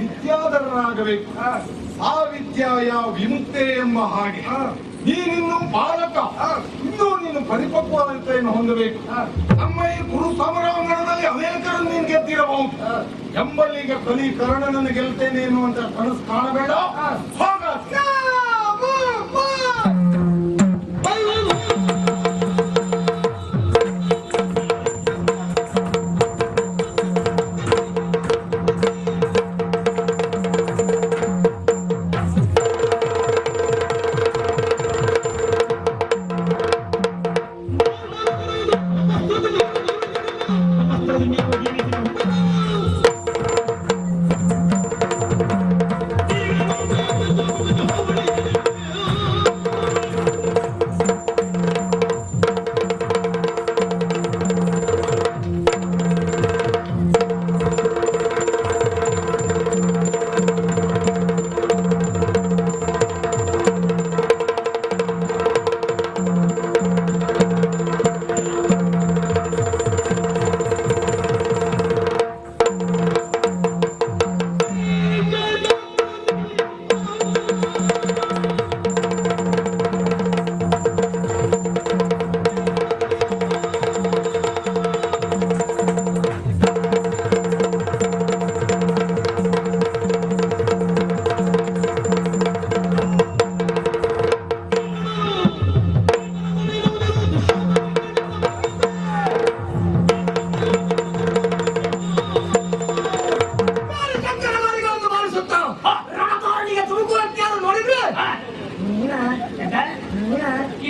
ವಿದ್ಯಾಧರರಾಗಬೇಕು. ಆ ವಿದ್ಯಾಯ ವಿಮುಕ್ತೆ ಎಂಬ ಹಾಗೆ ನೀನಿನ್ನು ಬಾಲಕ, ಇನ್ನೂ ನೀನು ಪರಿಪಕ್ವತೆಯನ್ನು ಹೊಂದಬೇಕು. ನಮ್ಮ ಈ ಕುರು ಸಮರಾಂಗಣದಲ್ಲಿ ಅನೇಕರು ನೀನು ಗೆದ್ದಿರಬಹುದು. ಎಂಬಲ್ಲಿಗೆ ಕಲಿ ಕರ್ಣನನ್ನು ಗೆಲ್ತೇನೆ ಎನ್ನುವಂತ ಕನಸು ಕಾಣಬೇಡ.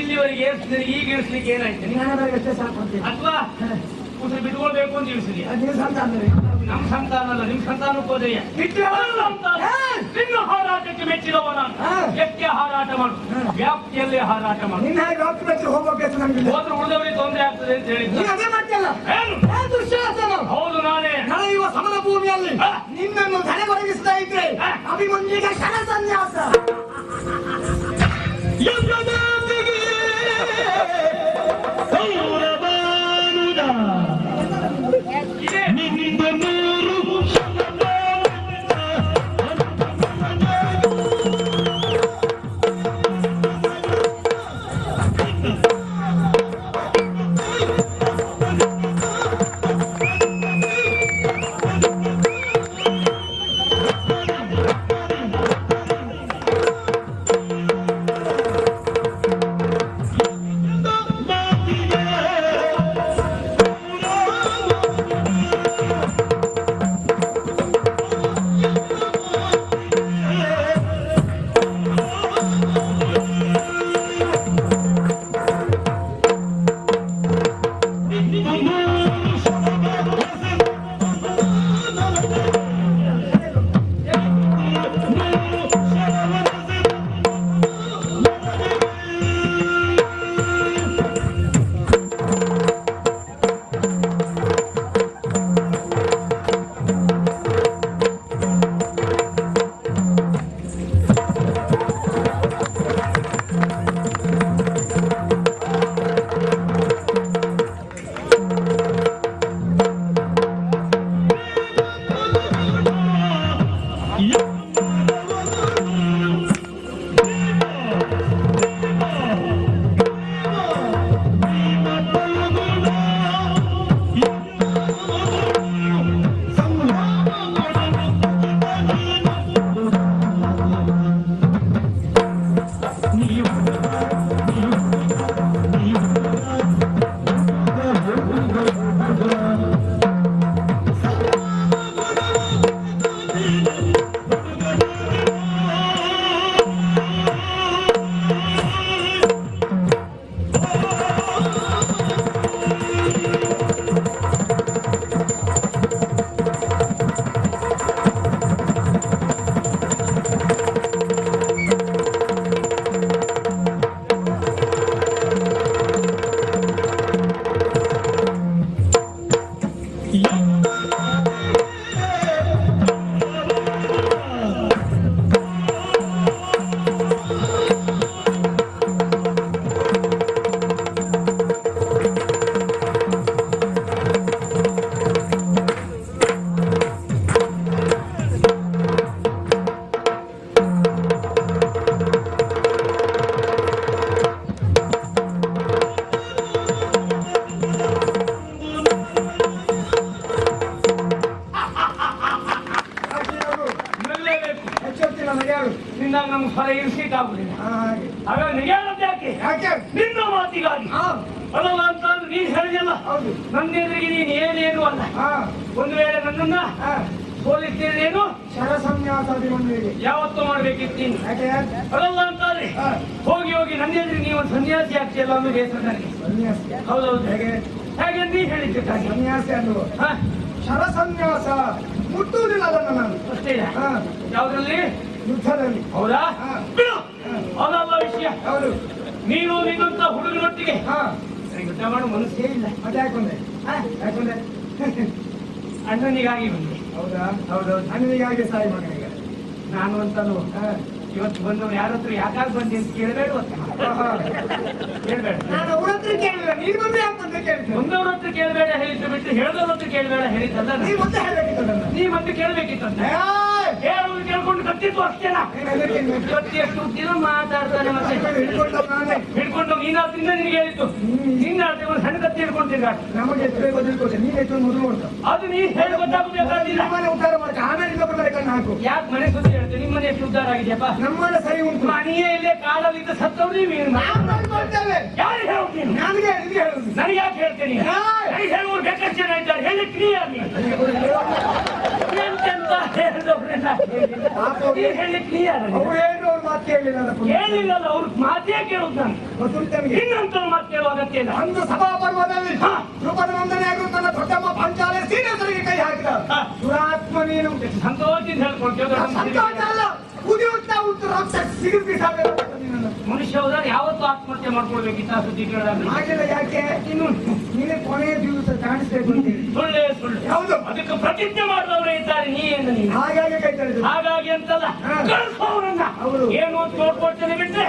ಇಲ್ಲಿವರೆಗೆ ಈಗ ಇಳಿಸ್ಲಿಕ್ಕೆ ಏನಾಯ್ತು? ಅಥವಾ ಉಸಿರು ಬಿಟ್ಕೊಳ್ಬೇಕು ಅಂತ ಇಳಿಸಿದ್ಯಾ? ನಮ್ಮ ಸಂತಾನ ಅಲ್ಲ, ನಿಮ್ ಸಂತಾನಕ್ಕೆ ಹೋದೆಯ ನಿನ್ನ ಹಾರಾಟಕ್ಕೆ ಮೆಚ್ಚಿದವ ನಾನು. ಎಕ್ಕೆ ಹಾರಾಟ ಮಾಡು, ವ್ಯಾಪ್ತಿಯಲ್ಲೇ ಹಾರಾಟ ಮಾಡು. ಹೋದ್ರೆ ಉಳಿದವರಿಗೆ ತೊಂದರೆ ಆಗ್ತದೆ ಅಂತ ಹೇಳಿದ್ರು. ಹೌದು, ನಾನೇ ನಡೆಯುವ ಸಮರ ಭೂಮಿಯಲ್ಲಿ ನಿನ್ನನ್ನು ತಲೆಗೊರಗಿಸ್ತಾ ಇದ್ರೆ ಅಭಿಮನ್ಯುಗೆ ಕ್ಷಣ ಸನ್ಯಾಸ. ನಿಂದಾಗ ನಮ್ಗೆ ಸ್ವರ ಇರಿಸಿಕ್ಕಾಗುದಿಲ್ಲ. ಹಾಗೆ ಹಾಗಾಗಿ ನಿಜಾನದ್ದು ಯಾಕೆ? ಯಾಕೆ? ನಿನ್ನ ಮಾತಿಗಾಗಿ ಅಲ್ಲಲ್ಲ ಅಂತ ನೀನ್ ಹೇಳಿದಲ್ಲ. ಹೌದು. ನನ್ನ ಎದುರಿಗೆ ನೀನ್ ಏನೇನು ಅಲ್ಲ. ಹಾ ಒಂದು ವೇಳೆ ನನ್ನನ್ನ ಹಾ ಸೋಲಿಸ್ತೇನೇನು ಶರಸನ್ಯಾಸಾದಿ ಮಣ್ಣಿಗೆ ಯಾವತ್ತೂ ಮಾಡ್ಬೇಕಿತ್ತು ನೀನು. ಯಾಕೆ? ಅಲ್ಲಲ್ಲ ಅಂತಾದ್ರೆ ಹಾ ಹೋಗಿ ಹೋಗಿ ನನ್ನ ಎದುರಿಗೆ ನೀವು ಒಂದು ಸನ್ಯಾಸಿ ಆಗ್ತಿಯಲ್ಲ ಅನ್ನೋ ಬೇಸರ ನನಗೆ. ಸನ್ಯಾಸಿ ಹೌದೌದು. ಹೇಗೆ? ಹೇಗೆ ನೀ ಹೇಳಿದ್ದಕ್ಕಾಗಿ. ಸನ್ಯಾಸಿ ಅನ್ನುವ ಹಾ ಶರಸನ್ಯಾಸ ಮುಟ್ಟುವುದಿಲ್ಲ ಅದನ್ನು ನಾನು. ಅಷ್ಟೇ. ಹಾ ಯಾವ್ದ್ರಲ್ಲಿ? ಯುದ್ಧದಲ್ಲಿ. ಹೌದಾ? ಹಾ. ಬಿಡು. ಅದಲ್ಲ ವಿಷಯ. ಹೌದು. ನೀನು ನಿನ್ನಂತ ಹುಡುಗನೊಟ್ಟಿಗೆ ಹಾ ಯುದ್ಧ ಮಾಡೋ ಮನಸ್ಸೇ ಇಲ್ಲ. ಮತ್ತೆ ಯಾಕೊಂಡೆ? ಯಾಕೊಂಡೆ? ಅಣ್ಣನಿಗಾಗಿ ಬಂದೆ. ಹೌದಾ? ಹೌದೌದು. ಅಣ್ಣನಿಗಾಗಿ ಸಾಯಿ ಮಗನಿಗೆ. ನಾನು ಅಂತಲೂ ಇವತ್ತು ಬಂದವರು ಯಾರ ಹತ್ರ ಯಾಕಾಗಿ ಬಂದೆ ಅಂತ ಕೇಳಬೇಡ. ಕೇಳಬೇಡ. ನಾನು ಅವ್ರ ಹತ್ರ ಕೇಳಿಲ್ಲ, ನೀನು ಬಂದು ಯಾಕೆ ಅಂತ ಕೇಳ್ತೀನಿ. ಮುಂದವ್ರ ಹತ್ರ ಕೇಳಬೇಡ ಹೇಳಿದ್ದು ಬಿಟ್ಟು ಹೇಳ್ದವ್ರ ಹತ್ರ ಕೇಳಬೇಡ ಹೇಳಿದ್ದಲ್ಲ. ನೀ ಮತ್ತೆ ಹೇಳಬೇಕಿತ್ತು ನನ್ನ. ನೀ ಮತ್ತೆ ಕೇಳಬೇಕಿತ್ತಂತೆ. ಹೇಳೋದು ಕೇಳ್ಕೊಂಡು ಕತ್ತಿತ್ತು ಅಷ್ಟೇನಾ? ಕತ್ತಿ ಎಷ್ಟು ದಿನ ಮಾತಾಡ್ತಾನೆ ಮತ್ತೆ ಹಿಡ್ಕೊಂಡು ನಾನೇ ಹಿಡ್ಕೊಂಡು ನೀನಾದ್ರಿಂದ ನಿನಗೆ ಹೇಳಿದ್ದು. ನಿನ್ನ ಒಂದು ಸಣ್ಣ ಕತ್ತಿ ಹಿಡ್ಕೊಂಡಿದ್ದ ನಮಗೆ ಎಷ್ಟು ಬೇಕೋ ತಿಳ್ಕೊತೆ. ನೀನು ಎಷ್ಟು ಮೊದಲು ನೋಡ್ತಾ ಅದು ನೀ ಹೇಳಿ ಗೊತ್ತಾಗಬೇಕಾಗಿಲ್ಲ. ನಮ್ಮನೆ ಉದ್ಧಾರ ಮಾಡ್ಕ ಆಮೇಲೆ ಇನ್ನೊಬ್ಬರ ಮೇಲೆ ಕಣ್ಣು ಹಾಕು. ಯಾಕೆ ಮನೆ ಸುದ್ದಿ ಹೇಳ್ತೇನೆ? ನಿಮ್ಮ ಮನೆ ಎಷ್ಟು ಉದ್ಧಾರ ಆಗಿದೆಯಪ್ಪ? ನಮ್ಮನೆ ಸರಿ ಉಂಟು. ಮನೆಯೇ ಇಲ್ಲೇ ಕಾಡಲ್ಲಿದ್ದ ಸತ್ತವ್ರು ನೀವೇನು ಯಾರು ಹೇಳೋದು ನೀನು? ನನಗೆ ನಿನಗೆ ಹೇಳುದು. ನನಗೆ ಯಾಕೆ ಹೇಳ್ತೇನೆ? ನನಗೆ ಹೇಳುವರು ಬೇಕಷ್ಟು ಜನ ಇದ್ದಾರೆ. ಹೇಳಿ ಕ್ಲಿಯರ್ ಎಂತೆಂತ ಹೇಳಿದವ್ರೆಲ್ಲ ಹೇಳಿ ಕ್ಲಿಯರ್ ಅವ್ರು ಏನು ಅವ್ರ ಮಾತು ಕೇಳಲಿಲ್ಲ. ಕೇಳಿಲ್ಲಲ್ಲ. ಅವ್ರ ಮಾತೇ ಕೇಳುದು ನಾನು. ಇನ್ನಂತ ಮಾತು ಕೇಳುವ ಅಗತ್ಯ ಇಲ್ಲ. ಒಂದು ಸಭಾ ಪರ್ವದಲ್ಲಿ ಧ್ರುಪದ ವಂದನೆಯಾಗಿ ತನ್ನ ದೊಡ್ಡಮ್ಮ ಪಾಂಚಾಲೆ ಸೀನಿಯರಿಗೆ ಕೈ ಹಾಕಿದ ದುರಾತ್ಮ ನೀನು. ಸಂತೋಷದಿಂದ ಹೇಳ್ಕೊಳ್ತೇವೆ. ಸಂತೋಷ ಅಲ್ಲ, ಉದಿಯುತ್ತಾ ಉಂಟು ರಕ್ತ ಸಿಗಿಸಿ ಮನುಷ್ಯ ಹೋದಾಗ ಯಾವತ್ತೂ ಆತ್ಮಹತ್ಯೆ ಮಾಡ್ಕೊಳ್ಬೇಕಿತ್ತ ಸುದ್ದಿ ಕೇಳಿದಾಗ ಹಾಗೆಲ್ಲ ಯಾಕೆ? ಇನ್ನು ನೀನೇ ಕೊನೆಯ ದಿವಸ ಕಾಣಿಸ್ಬೇಕು ಅಂತೇಳಿ. ಸುಳ್ಳೇ ಸುಳ್ಳು. ಹೌದು. ಅದಕ್ಕೆ ಪ್ರತಿಜ್ಞೆ ಮಾಡಿದವರೇ ಇದ್ದಾರೆ. ನೀ ಏನು ನೀನು ಹಾಗಾಗಿ ಕೈ ತಡೆದು ಹಾಗಾಗಿ ಅಂತಲ್ಲ. ಕಳಿಸೋರನ್ನ ಹೌದು. ಏನು ಅಂತ ನೋಡ್ಕೊಳ್ತೇನೆ ಬಿಟ್ರೆ